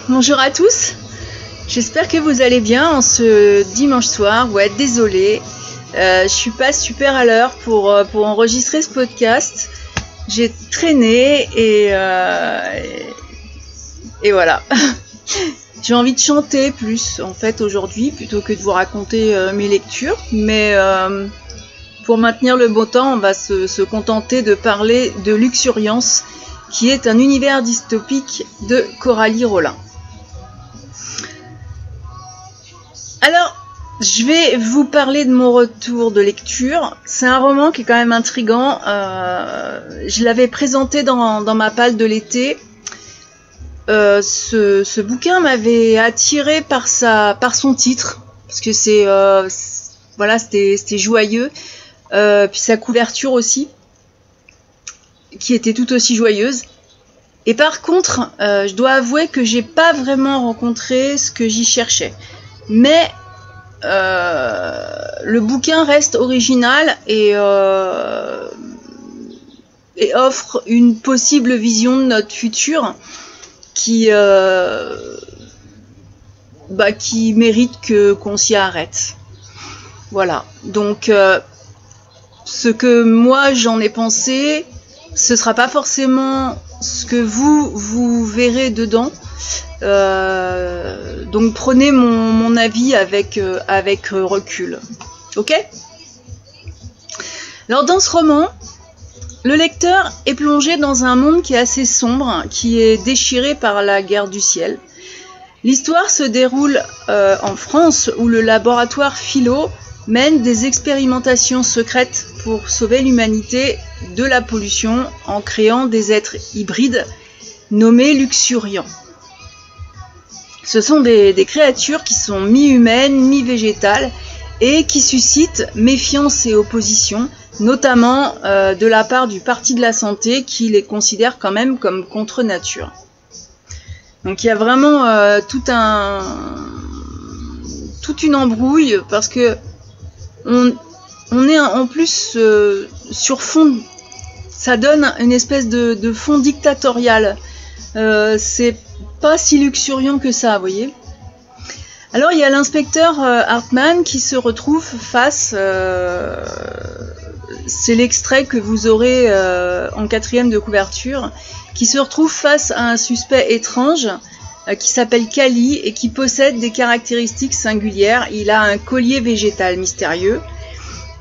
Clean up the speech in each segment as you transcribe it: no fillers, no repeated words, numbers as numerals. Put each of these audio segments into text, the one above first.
Bonjour à tous, j'espère que vous allez bien en ce dimanche soir. Ouais, désolée, je suis pas super à l'heure pour enregistrer ce podcast. J'ai traîné et voilà. J'ai envie de chanter plus en fait aujourd'hui plutôt que de vous raconter mes lectures, mais pour maintenir le beau temps, on va se contenter de parler de Luxuriance, qui est un univers dystopique de Coralie Rollin. Alors, je vais vous parler de mon retour de lecture. C'est un roman qui est quand même intriguant. Je l'avais présenté dans ma palle de l'été. Ce bouquin m'avait attiré par son titre, parce que c'était joyeux. Puis sa couverture aussi, qui était tout aussi joyeuse. Et par contre, je dois avouer que j'ai pas vraiment rencontré ce que j'y cherchais. Mais le bouquin reste original et offre une possible vision de notre futur qui mérite qu'on s'y arrête. Voilà. Donc ce que moi j'en ai pensé, ce sera pas forcément ce que vous verrez dedans. Donc prenez mon avis avec recul. Ok ? Alors dans ce roman, le lecteur est plongé dans un monde qui est assez sombre, qui est déchiré par la guerre du ciel. L'histoire se déroule en France, où le laboratoire Philo mène des expérimentations secrètes pour sauver l'humanité de la pollution en créant des êtres hybrides nommés luxuriants. Ce sont des créatures qui sont mi-humaines, mi-végétales et qui suscitent méfiance et opposition, notamment de la part du Parti de la Santé qui les considère quand même comme contre nature. Donc il y a vraiment toute une embrouille parce que on est en plus sur fond, ça donne une espèce de fond dictatorial. C'est pas si luxuriant que ça, vous voyez. Alors il y a l'inspecteur Hartman qui se retrouve face, c'est l'extrait que vous aurez en 4e de couverture, qui se retrouve face à un suspect étrange qui s'appelle Kali et qui possède des caractéristiques singulières. Il a un collier végétal mystérieux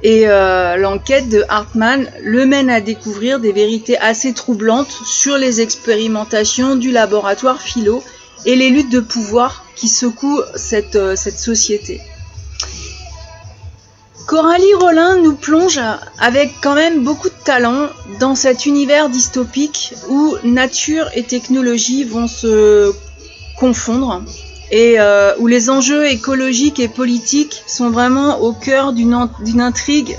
et l'enquête de Hartman le mène à découvrir des vérités assez troublantes sur les expérimentations du laboratoire Philo et les luttes de pouvoir qui secouent cette société. Coralie Rollin nous plonge avec quand même beaucoup de talent dans cet univers dystopique où nature et technologie vont se confondre et où les enjeux écologiques et politiques sont vraiment au cœur d'une intrigue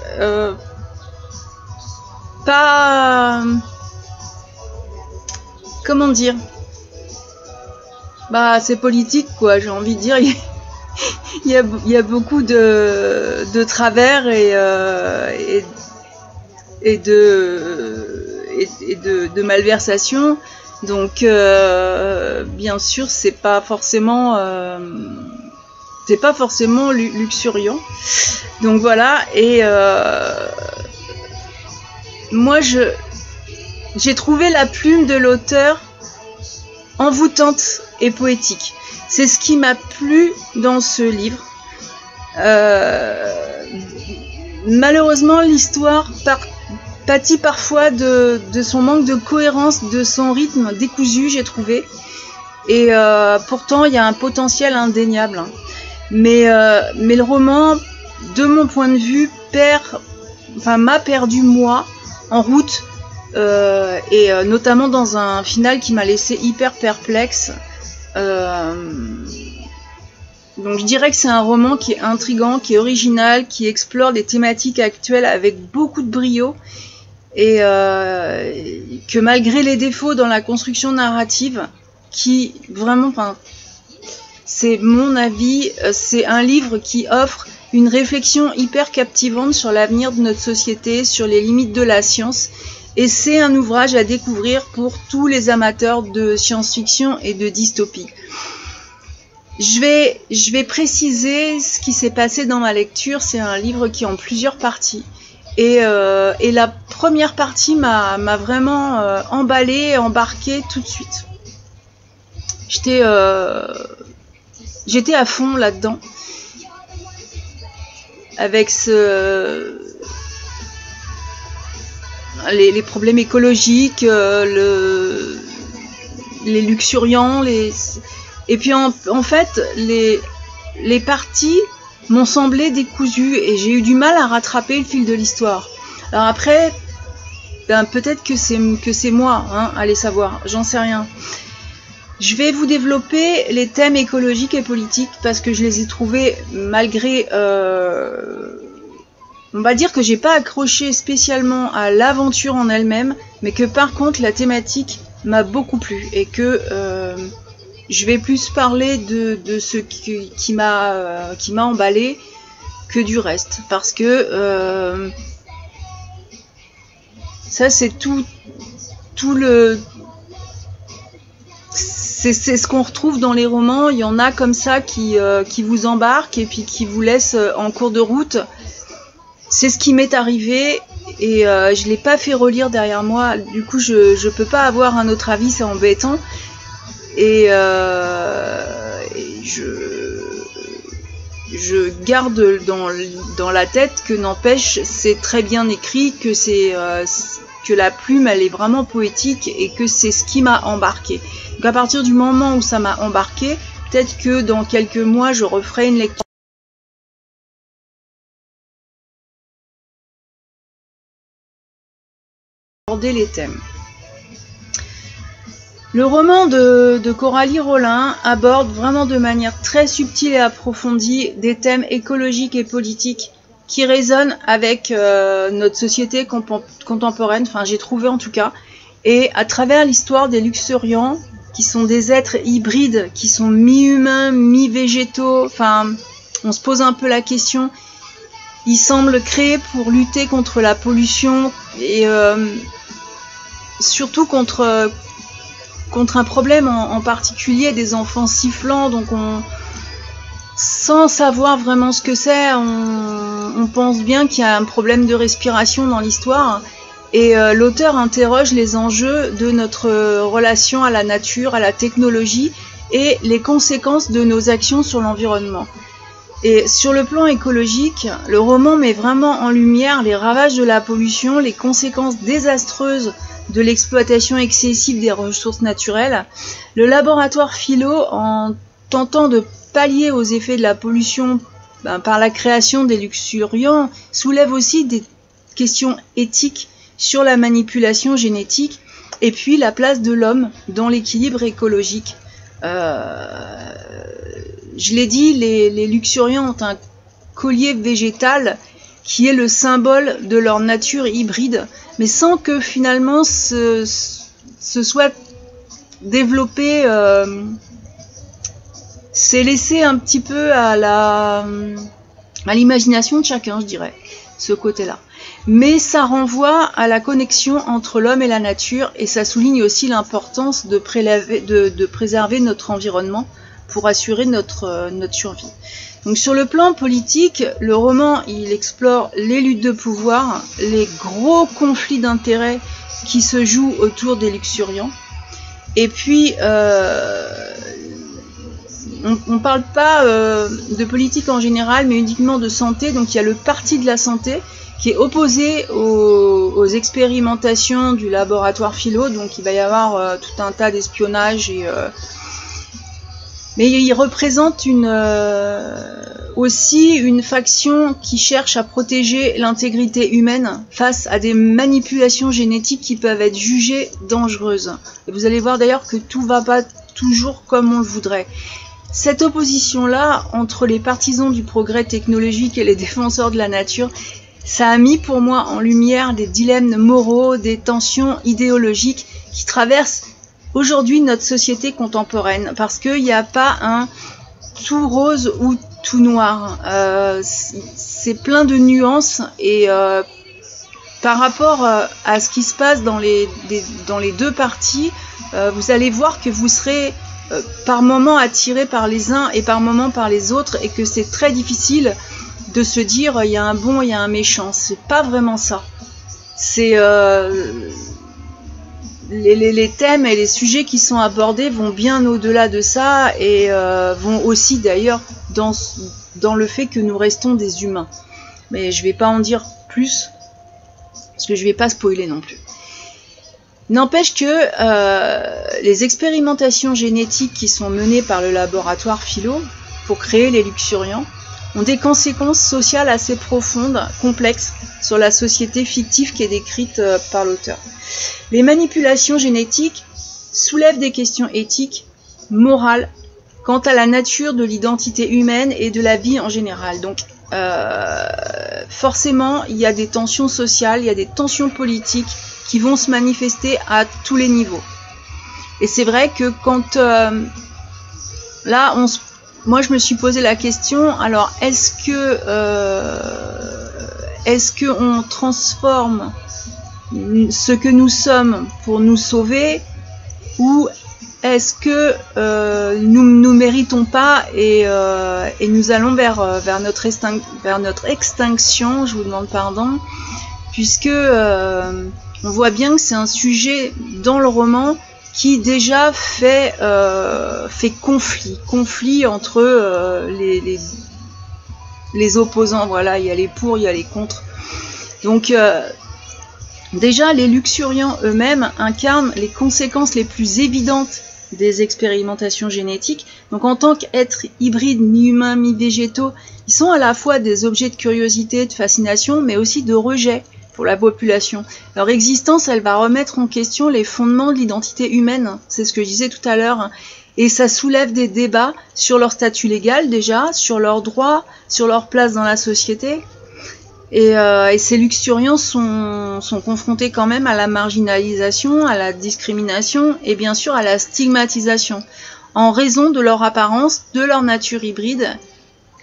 pas... Comment dire ? Bah c'est politique quoi, j'ai envie de dire. Il y a beaucoup de travers et de malversations. Donc bien sûr c'est pas forcément luxuriant. Donc voilà, et moi j'ai trouvé la plume de l'auteur envoûtante et poétique. C'est ce qui m'a plu dans ce livre. Malheureusement l'histoire pâtit parfois de son manque de cohérence, de son rythme décousu, j'ai trouvé. Et pourtant, il y a un potentiel indéniable. Mais le roman, de mon point de vue, m'a perdu moi en route, et notamment dans un final qui m'a laissé hyper perplexe. Donc je dirais que c'est un roman qui est intriguant, qui est original, qui explore des thématiques actuelles avec beaucoup de brio. Et que malgré les défauts dans la construction narrative, qui vraiment, c'est mon avis, c'est un livre qui offre une réflexion hyper captivante sur l'avenir de notre société, sur les limites de la science, et c'est un ouvrage à découvrir pour tous les amateurs de science-fiction et de dystopie. Je vais préciser ce qui s'est passé dans ma lecture. C'est un livre qui est en plusieurs parties. Et la première partie m'a vraiment emballée, embarquée tout de suite. J'étais à fond là-dedans. Avec les problèmes écologiques, les luxuriants, et puis en fait les parties m'ont semblé décousues et j'ai eu du mal à rattraper le fil de l'histoire. Alors après, ben, peut-être que c'est moi, hein, allez savoir, j'en sais rien. Je vais vous développer les thèmes écologiques et politiques parce que je les ai trouvés malgré... on va dire que j'ai pas accroché spécialement à l'aventure en elle-même, mais que par contre la thématique m'a beaucoup plu et que je vais plus parler de ce qui m'a emballé que du reste, parce que ça c'est tout le... C'est ce qu'on retrouve dans les romans. Il y en a comme ça qui vous embarquent et puis qui vous laissent en cours de route. C'est ce qui m'est arrivé et je l'ai pas fait relire derrière moi. Du coup, je peux pas avoir un autre avis, c'est embêtant. Et je garde dans la tête que n'empêche, c'est très bien écrit, que que la plume elle est vraiment poétique et que c'est ce qui m'a embarqué. Donc à partir du moment où ça m'a embarqué, peut-être que dans quelques mois je referai une lecture. Aborder les thèmes. Le roman de Coralie Rollin aborde vraiment de manière très subtile et approfondie des thèmes écologiques et politiques qui résonnent avec notre société contemporaine, enfin j'ai trouvé en tout cas, et à travers l'histoire des luxuriants, qui sont des êtres hybrides, qui sont mi-humains, mi-végétaux, enfin on se pose un peu la question, ils semblent créés pour lutter contre la pollution et surtout contre un problème en particulier des enfants sifflants, donc sans savoir vraiment ce que c'est, on pense bien qu'il y a un problème de respiration dans l'histoire et l'auteur interroge les enjeux de notre relation à la nature, à la technologie et les conséquences de nos actions sur l'environnement. Et sur le plan écologique, le roman met vraiment en lumière les ravages de la pollution, les conséquences désastreuses de l'exploitation excessive des ressources naturelles. Le laboratoire Philo, en tentant de pallier aux effets de la pollution par la création des luxuriants, soulève aussi des questions éthiques sur la manipulation génétique et puis la place de l'homme dans l'équilibre écologique. Je l'ai dit, les luxuriants ont un collier végétal qui est le symbole de leur nature hybride, mais sans que finalement ce soit développé, c'est laissé un petit peu à l'imagination de chacun, je dirais, ce côté-là. Mais ça renvoie à la connexion entre l'homme et la nature, et ça souligne aussi l'importance de préserver notre environnement pour assurer notre survie. Donc sur le plan politique, le roman il explore les luttes de pouvoir, les gros conflits d'intérêts qui se jouent autour des luxuriants. Et puis on ne parle pas de politique en général, mais uniquement de santé. Donc il y a le parti de la santé qui est opposé aux expérimentations du laboratoire Philo. Donc il va y avoir tout un tas d'espionnage mais il représente aussi une faction qui cherche à protéger l'intégrité humaine face à des manipulations génétiques qui peuvent être jugées dangereuses. Et vous allez voir d'ailleurs que tout ne va pas toujours comme on le voudrait. Cette opposition-là entre les partisans du progrès technologique et les défenseur de la nature, ça a mis pour moi en lumière des dilemmes moraux, des tensions idéologiques qui traversent aujourd'hui notre société contemporaine, parce qu'il n'y a pas un tout rose ou tout noir, c'est plein de nuances et par rapport à ce qui se passe dans les deux parties, vous allez voir que vous serez par moments attirés par les uns et par moments par les autres, et que c'est très difficile de se dire il y a un bon, il y a un méchant. C'est pas vraiment ça. C'est les thèmes et les sujets qui sont abordés vont bien au-delà de ça, et vont aussi d'ailleurs dans le fait que nous restons des humains. Mais je vais pas en dire plus, parce que je vais pas spoiler non plus. N'empêche que les expérimentations génétiques qui sont menées par le laboratoire Philo pour créer les luxuriants ont des conséquences sociales assez profondes, complexes, sur la société fictive qui est décrite par l'auteur. Les manipulations génétiques soulèvent des questions éthiques, morales, quant à la nature de l'identité humaine et de la vie en général. Donc, forcément, il y a des tensions sociales, il y a des tensions politiques qui vont se manifester à tous les niveaux. Et c'est vrai que quand là, moi je me suis posé la question, alors est-ce que on transforme ce que nous sommes pour nous sauver, ou est-ce que nous méritons pas et nous allons vers notre extinction, je vous demande pardon, puisque on voit bien que c'est un sujet dans le roman qui déjà fait conflit entre les opposants. Voilà, il y a les pour, il y a les contre. Donc déjà, les luxuriants eux-mêmes incarnent les conséquences les plus évidentes des expérimentations génétiques. Donc en tant qu'êtres hybrides, mi-humains, mi-végétaux, ils sont à la fois des objets de curiosité, de fascination, mais aussi de rejet pour la population. Leur existence, elle va remettre en question les fondements de l'identité humaine, c'est ce que je disais tout à l'heure, et ça soulève des débats sur leur statut légal déjà, sur leurs droits, sur leur place dans la société. Et ces luxuriants sont confrontés quand même à la marginalisation, à la discrimination et bien sûr à la stigmatisation, en raison de leur apparence, de leur nature hybride.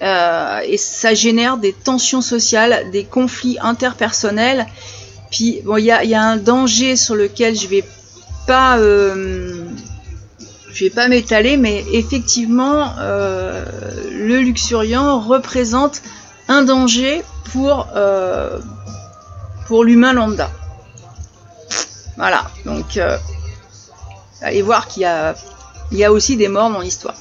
Et ça génère des tensions sociales, des conflits interpersonnels. Puis bon, il y a un danger sur lequel je vais pas m'étaler, mais effectivement le luxuriant représente un danger pour l'humain lambda. Voilà, donc allez voir qu'il y a aussi des morts dans l'histoire.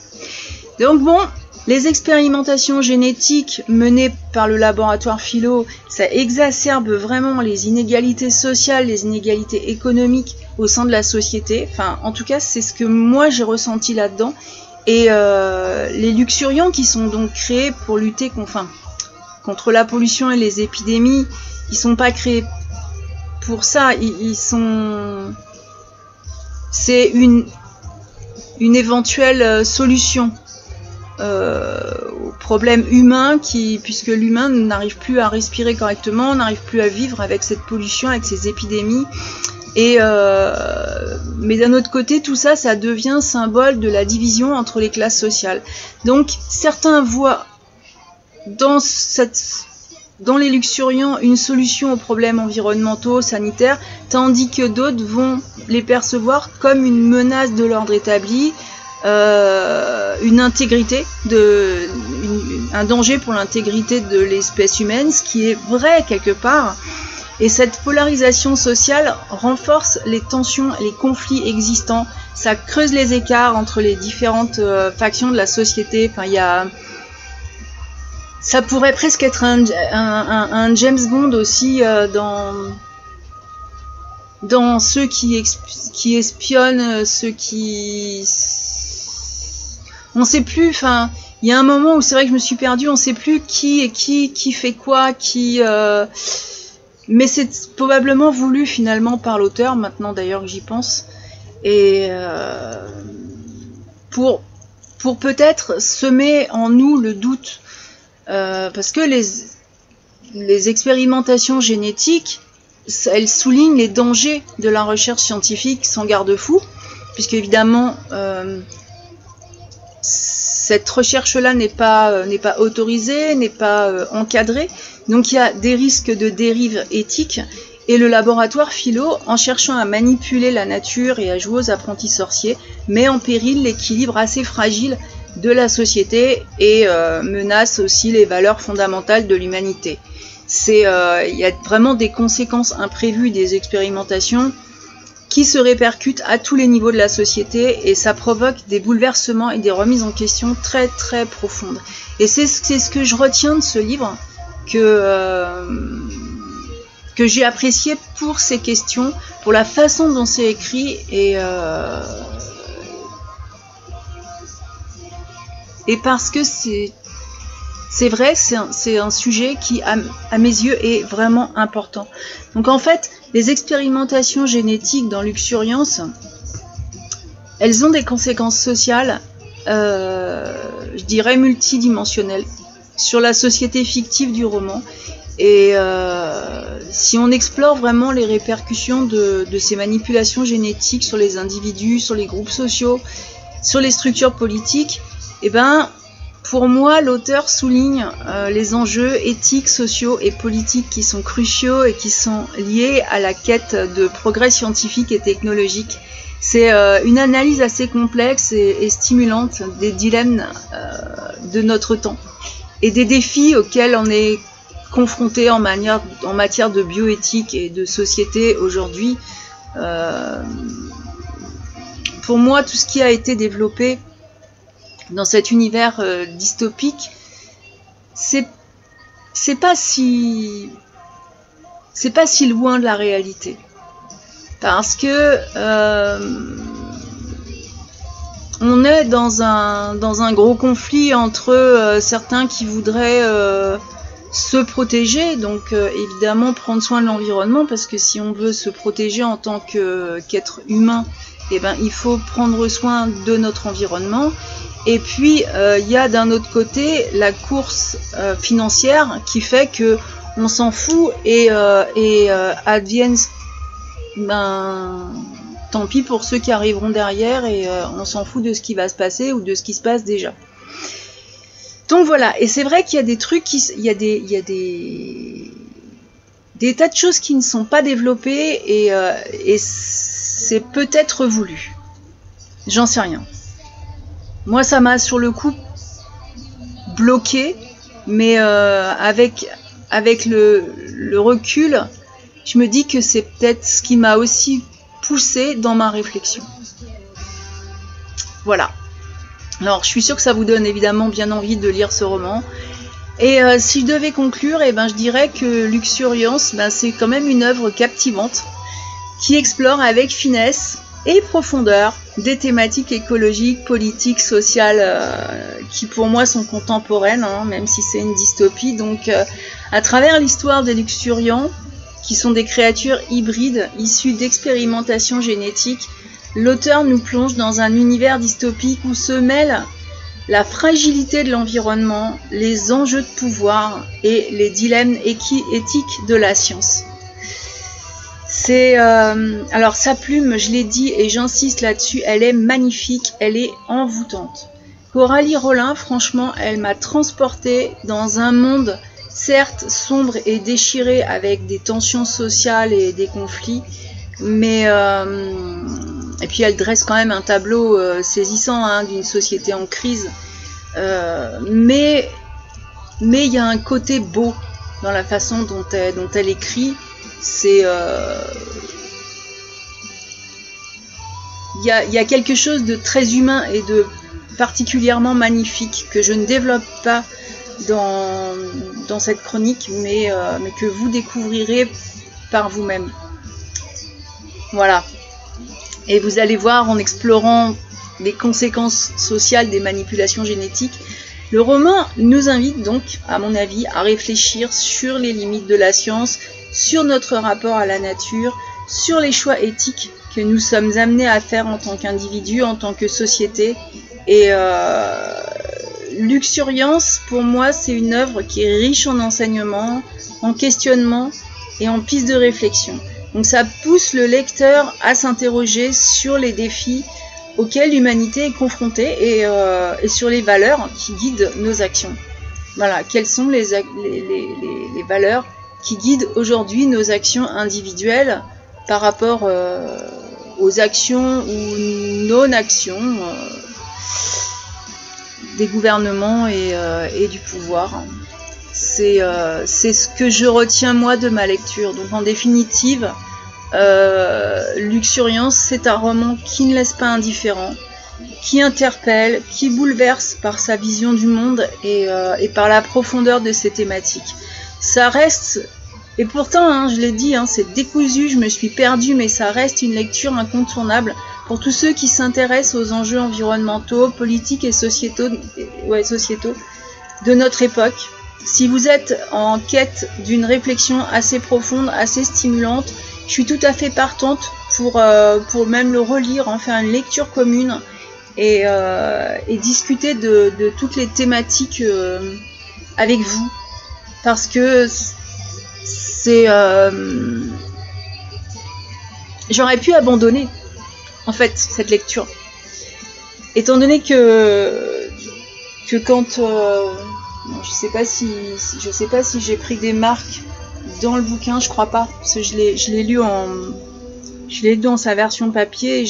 Donc bon, les expérimentations génétiques menées par le laboratoire Philo, ça exacerbe vraiment les inégalités sociales, les inégalités économiques au sein de la société. Enfin, en tout cas, c'est ce que moi j'ai ressenti là-dedans. Et les luxuriants qui sont donc créés pour lutter contre la pollution et les épidémies, ils sont pas créés pour ça. C'est une éventuelle solution au problème humain, puisque l'humain n'arrive plus à respirer correctement, n'arrive plus à vivre avec cette pollution, avec ces épidémies. Mais d'un autre côté, tout ça, ça devient symbole de la division entre les classes sociales. Donc, certains voient dans les luxuriants une solution aux problèmes environnementaux, sanitaires, tandis que d'autres vont les percevoir comme une menace de l'ordre établi, une intégrité, un danger pour l'intégrité de l'espèce humaine, ce qui est vrai quelque part. Et cette polarisation sociale renforce les tensions, les conflits existants. Ça creuse les écarts entre les différentes factions de la société. Enfin, ça pourrait presque être un James Bond aussi dans ceux qui espionnent, ceux qui... On sait plus, enfin, il y a un moment où c'est vrai que je me suis perdue, on sait plus qui est qui fait quoi, mais c'est probablement voulu finalement par l'auteur, maintenant d'ailleurs que j'y pense, et pour peut-être semer en nous le doute, parce que les expérimentations génétiques, elles soulignent les dangers de la recherche scientifique sans garde-fou, puisque évidemment cette recherche-là n'est pas autorisée, n'est pas encadrée, donc il y a des risques de dérive éthique, Et le laboratoire Philo, en cherchant à manipuler la nature et à jouer aux apprentis sorciers, met en péril l'équilibre assez fragile de la société et menace aussi les valeurs fondamentales de l'humanité. Il y a vraiment des conséquences imprévues des expérimentations qui se répercutent à tous les niveaux de la société et ça provoque des bouleversements et des remises en question très très profondes. Et c'est ce que je retiens de ce livre que j'ai apprécié pour ces questions, pour la façon dont c'est écrit et parce que c'est vrai, c'est un sujet qui, à mes yeux, est vraiment important. Donc en fait, les expérimentations génétiques dans Luxuriance, elles ont des conséquences sociales, je dirais multidimensionnelles, sur la société fictive du roman. Et si on explore vraiment les répercussions de ces manipulations génétiques sur les individus, sur les groupes sociaux, sur les structures politiques, eh ben, pour moi, l'auteur souligne les enjeux éthiques, sociaux et politiques qui sont cruciaux et qui sont liés à la quête de progrès scientifique et technologique. C'est une analyse assez complexe et stimulante des dilemmes de notre temps et des défis auxquels on est confronté en matière de bioéthique et de société aujourd'hui. Pour moi, tout ce qui a été développé dans cet univers dystopique, c'est pas si loin de la réalité, parce que on est dans un gros conflit entre certains qui voudraient se protéger, donc évidemment prendre soin de l'environnement, parce que si on veut se protéger en tant qu'être humain, eh ben, il faut prendre soin de notre environnement. Et puis, il y a d'un autre côté la course financière qui fait que on s'en fout et advienne, tant pis pour ceux qui arriveront derrière et on s'en fout de ce qui va se passer ou de ce qui se passe déjà. Donc voilà, et c'est vrai qu'il y a des trucs, il y a des tas de choses qui ne sont pas développées et c'est peut-être voulu. J'en sais rien. Moi, ça m'a sur le coup bloqué, mais avec le recul, je me dis que c'est peut-être ce qui m'a aussi poussé dans ma réflexion. Voilà. Alors, je suis sûre que ça vous donne évidemment bien envie de lire ce roman. Et si je devais conclure, eh ben, je dirais que Luxuriance, c'est quand même une œuvre captivante qui explore avec finesse et profondeur des thématiques écologiques, politiques, sociales qui pour moi sont contemporaines, même si c'est une dystopie. Donc à travers l'histoire des Luxurians, qui sont des créatures hybrides issues d'expérimentations génétiques, l'auteur nous plonge dans un univers dystopique où se mêlent la fragilité de l'environnement, les enjeux de pouvoir et les dilemmes éthiques de la science. Alors sa plume, je l'ai dit et j'insiste là-dessus, elle est magnifique, elle est envoûtante. Coralie Rollin, franchement, elle m'a transportée dans un monde certes sombre et déchiré avec des tensions sociales et des conflits, mais et puis elle dresse quand même un tableau saisissant d'une société en crise, mais il y a un côté beau dans la façon dont elle écrit. Il y a quelque chose de très humain et de particulièrement magnifique que je ne développe pas dans cette chronique, mais que vous découvrirez par vous-même. Voilà. Et vous allez voir, en explorant les conséquences sociales des manipulations génétiques, le roman nous invite donc, à mon avis, à réfléchir sur les limites de la science, sur notre rapport à la nature, sur les choix éthiques que nous sommes amenés à faire en tant qu'individus, en tant que société. Et Luxuriance, pour moi, c'est une œuvre qui est riche en enseignements, en questionnements et en pistes de réflexion. Donc ça pousse le lecteur à s'interroger sur les défis auxquels l'humanité est confrontée et sur les valeurs qui guident nos actions. Voilà, quelles sont les valeurs qui guide aujourd'hui nos actions individuelles par rapport aux actions ou non-actions des gouvernements et du pouvoir. C'est ce que je retiens moi de ma lecture. Donc en définitive, Luxuriance, c'est un roman qui ne laisse pas indifférent, qui interpelle, qui bouleverse par sa vision du monde et par la profondeur de ses thématiques. Ça reste, et pourtant, hein, je l'ai dit, hein, c'est décousu, je me suis perdue, mais ça reste une lecture incontournable pour tous ceux qui s'intéressent aux enjeux environnementaux, politiques et sociétaux de notre époque. Si vous êtes en quête d'une réflexion assez profonde, assez stimulante, je suis tout à fait partante pour même le relire, en faire une lecture commune et discuter de toutes les thématiques avec vous. Parce que c'est... j'aurais pu abandonner, en fait, cette lecture. Étant donné que quand... je sais pas si j'ai pris des marques dans le bouquin, je crois pas, parce que je l'ai lu dans sa version papier et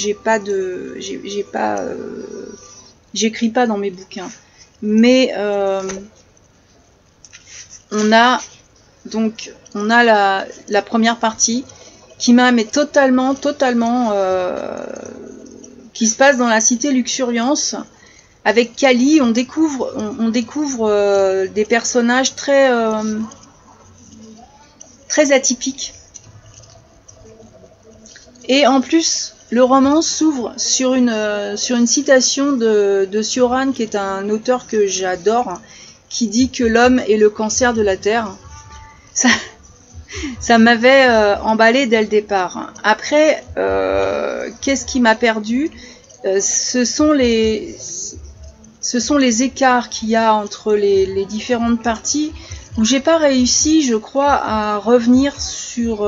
j'écris pas dans mes bouquins. Mais on a la première partie qui m'a totalement qui se passe dans la cité Luxuriance. Avec Kali, on découvre des personnages très atypiques. Et en plus, le roman s'ouvre sur une citation de Cioran, qui est un auteur que j'adore, qui dit que l'homme est le cancer de la Terre. Ça m'avait emballé dès le départ. Après, qu'est-ce qui m'a perdu ? Ce sont les écarts qu'il y a entre les différentes parties où j'ai pas réussi, je crois, à revenir sur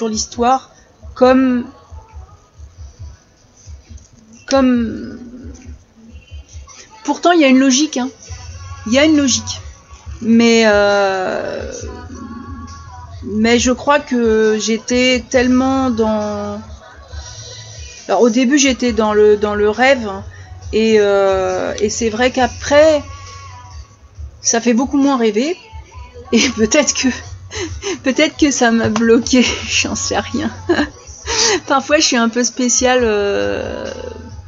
l'histoire comme... Pourtant, il y a une logique, hein. Il y a une logique. Mais je crois que j'étais tellement dans... Alors, au début, j'étais dans le rêve, et c'est vrai qu'après, ça fait beaucoup moins rêver. Et peut-être que ça m'a bloqué, j'en sais rien. Parfois, je suis un peu spéciale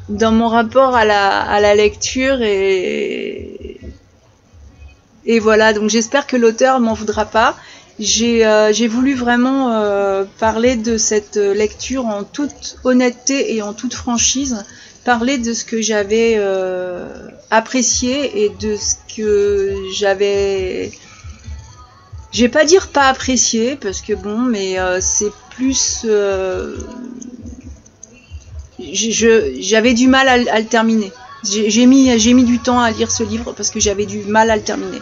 dans mon rapport à la lecture et voilà. Donc, j'espère que l'auteur m'en voudra pas. J'ai voulu vraiment parler de cette lecture en toute honnêteté et en toute franchise, parler de ce que j'avais apprécié et de ce que j'avais... Je vais pas dire pas apprécié, parce que bon, mais c'est plus... j'avais du mal à le terminer. J'ai mis du temps à lire ce livre parce que j'avais du mal à le terminer.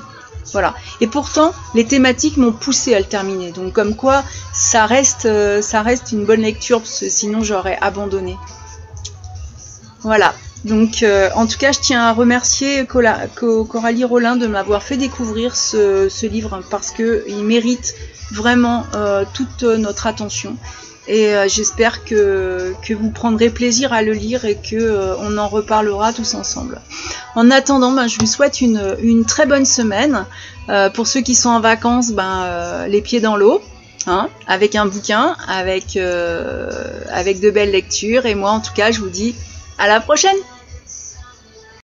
Voilà. Et pourtant, les thématiques m'ont poussé à le terminer. Donc comme quoi, ça reste une bonne lecture, parce que sinon j'aurais abandonné. Voilà. Donc en tout cas, je tiens à remercier Coralie Rollin de m'avoir fait découvrir ce livre, parce qu'il mérite vraiment toute notre attention. Et j'espère que vous prendrez plaisir à le lire et qu'on en reparlera tous ensemble. En attendant, je vous souhaite une très bonne semaine. Pour ceux qui sont en vacances, les pieds dans l'eau, hein, avec un bouquin, avec de belles lectures. Et moi, en tout cas, je vous dis à la prochaine!